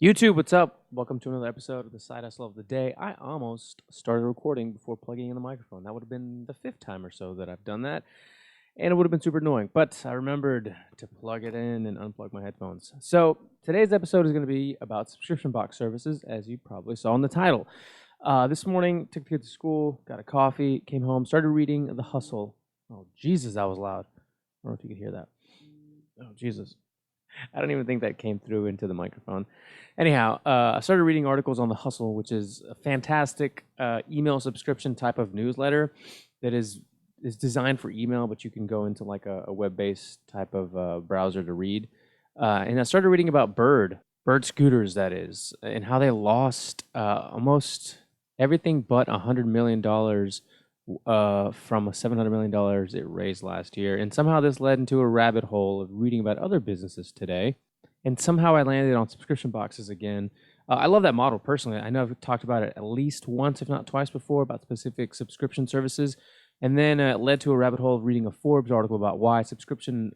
YouTube, what's up? Welcome to another episode of the Side Hustle of the Day. I almost started recording before plugging in the microphone. That would have been the fifth time or so that I've done that, and it would have been super annoying. But I remembered to plug it in and unplug my headphones. So today's episode is going to be about subscription box services, as you probably saw in the title. This morning, took the kids to school, got a coffee, came home, started reading The Hustle. Oh, Jesus, that was loud. I don't know if you could hear that. Oh, Jesus. I don't even think that came through into the microphone. Anyhow, I started reading articles on The Hustle, which is a fantastic email subscription type of newsletter that is designed for email, but you can go into like a web-based type of browser to read. And I started reading about Bird scooters, that is, and how they lost almost everything but $100 million from a $700 million it raised last year. And somehow this led into a rabbit hole of reading about other businesses today. And somehow I landed on subscription boxes again. I love that model personally. I know I've talked about it at least once, if not twice before, about specific subscription services. And then it led to a rabbit hole of reading a Forbes article about why subscription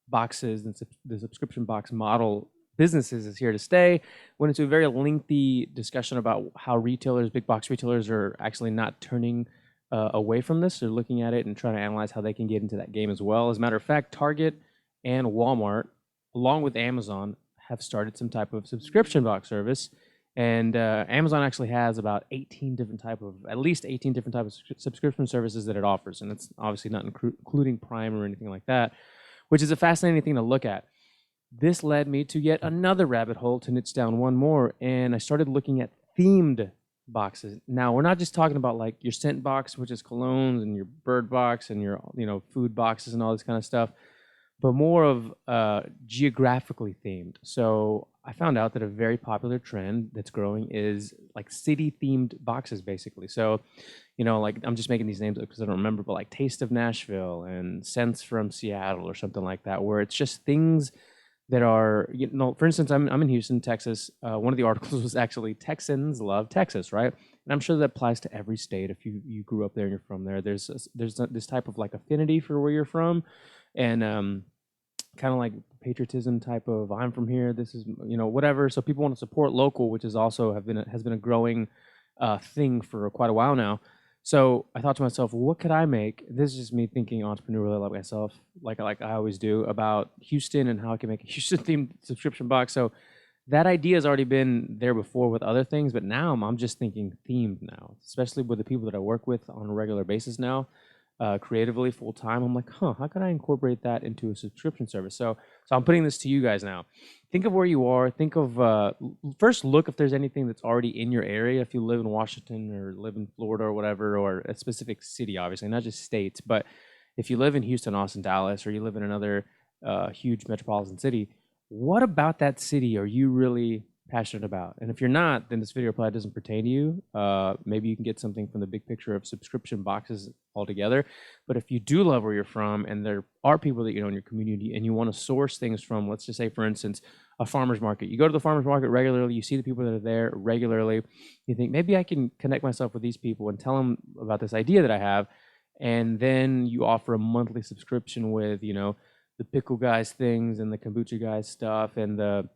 boxes and the subscription box model businesses is here to stay. Went into a very lengthy discussion about how retailers, big box retailers, are actually not turning away from this. They're looking at it and trying to analyze how they can get into that game as well. As a matter of fact, Target and Walmart, along with Amazon, have started some type of subscription box service. And Amazon actually has about at least 18 different types of subscription services that it offers. And it's obviously not including Prime or anything like that, which is a fascinating thing to look at. This led me to yet another rabbit hole to niche down one more. And I started looking at themed boxes. Now, we're not just talking about like your scent box, which is colognes, and your bird box and your food boxes and all this kind of stuff, but more of geographically themed. So I found out that a very popular trend that's growing is like city themed boxes, basically. So, like I'm just making these names up because I don't remember, but like Taste of Nashville and Scents from Seattle or something like that, where it's just things that are, for instance, I'm in Houston, Texas. One of the articles was actually Texans love Texas, right? And I'm sure that applies to every state. If you grew up there and you're from there, there's this type of like affinity for where you're from, and kind of like patriotism type of I'm from here. This is whatever. So people want to support local, which is also has been a growing thing for quite a while now. So I thought to myself, well, what could I make? This is just me thinking entrepreneurially like myself, like I always do, about Houston and how I can make a Houston-themed subscription box. So that idea has already been there before with other things, but now I'm just thinking themed now, especially with the people that I work with on a regular basis now, creatively full time. I'm like, how can I incorporate that into a subscription service? So I'm putting this to you guys now. Think of where you are. Think of first look if there's anything that's already in your area. If you live in Washington or live in Florida or whatever, or a specific city, obviously, not just states, but if you live in Houston, Austin, Dallas, or you live in another huge metropolitan city, what about that city are you really passionate about? And if you're not, then this video probably doesn't pertain to you. Maybe you can get something from the big picture of subscription boxes altogether. But if you do love where you're from and there are people that you know in your community and you want to source things from, let's just say, for instance, a farmer's market. You go to the farmer's market regularly, you see the people that are there regularly, you think maybe I can connect myself with these people and tell them about this idea that I have. And then you offer a monthly subscription with, the pickle guys things and the kombucha guys stuff and the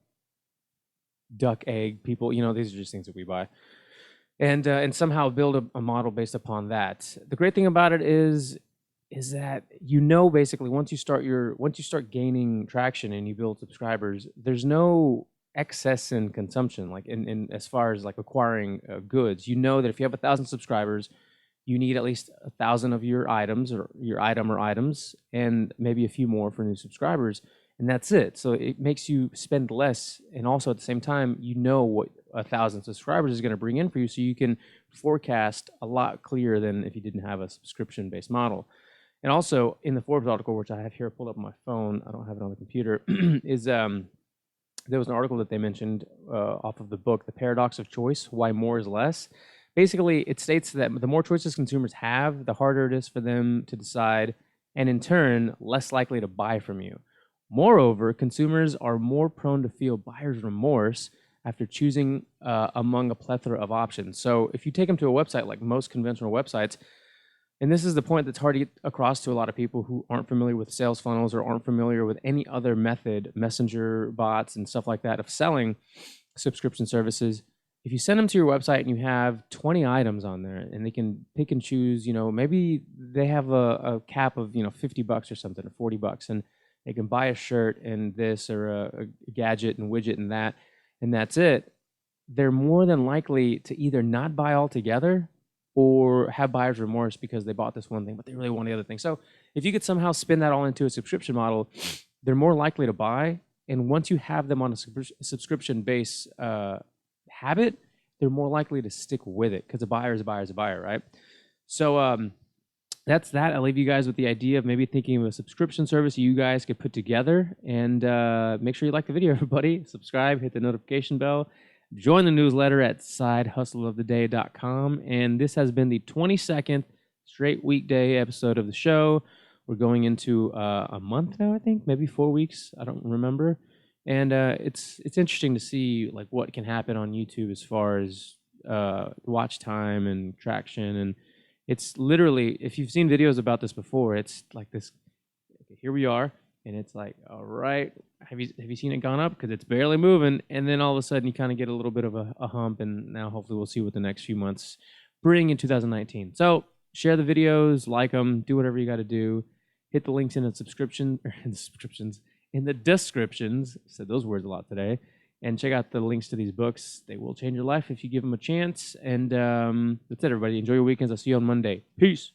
duck egg people, these are just things that we buy, and somehow build a model based upon that. The great thing about it is that basically once you start gaining traction and you build subscribers, there's no excess in consumption, like in as far as like acquiring goods. That if you have 1,000 subscribers, you need at least 1,000 of your items or your item or items, and maybe a few more for new subscribers. And that's it. So it makes you spend less, and also at the same time, what 1,000 subscribers is going to bring in for you, so you can forecast a lot clearer than if you didn't have a subscription-based model. And also in the Forbes article, which I have here pulled up on my phone, I don't have it on the computer, is there was an article that they mentioned off of the book, The Paradox of Choice: Why More is Less. Basically, it states that the more choices consumers have, the harder it is for them to decide, and in turn, less likely to buy from you. Moreover, consumers are more prone to feel buyer's remorse after choosing among a plethora of options. So if you take them to a website like most conventional websites, and this is the point that's hard to get across to a lot of people who aren't familiar with sales funnels or aren't familiar with any other method, messenger bots and stuff like that, of selling, subscription services, if you send them to your website and you have 20 items on there and they can pick and choose, maybe they have a cap of, $50 or something, or $40, and they can buy a shirt and this, or a gadget and widget and that, and that's it. They're more than likely to either not buy altogether or have buyer's remorse because they bought this one thing, but they really want the other thing. So if you could somehow spin that all into a subscription model, they're more likely to buy. And once you have them on a subscription-based habit, they're more likely to stick with it because a buyer is a buyer is a buyer, right? So that's that. I'll leave you guys with the idea of maybe thinking of a subscription service you guys could put together. And make sure you like the video, everybody. Subscribe, hit the notification bell. Join the newsletter at sidehustleoftheday.com. And this has been the 22nd straight weekday episode of the show. We're going into a month now, I think, maybe 4 weeks. I don't remember. And it's interesting to see like what can happen on YouTube as far as watch time and traction. And it's literally, if you've seen videos about this before, it's like this. Okay, here we are, and it's like, all right, have you seen it gone up? Because it's barely moving, and then all of a sudden you kind of get a little bit of a hump, and now hopefully we'll see what the next few months bring in 2019. So share the videos, like them, do whatever you got to do. Hit the links in the in the descriptions. I said those words a lot today. And check out the links to these books. They will change your life if you give them a chance. And that's it, everybody. Enjoy your weekends. I'll see you on Monday. Peace.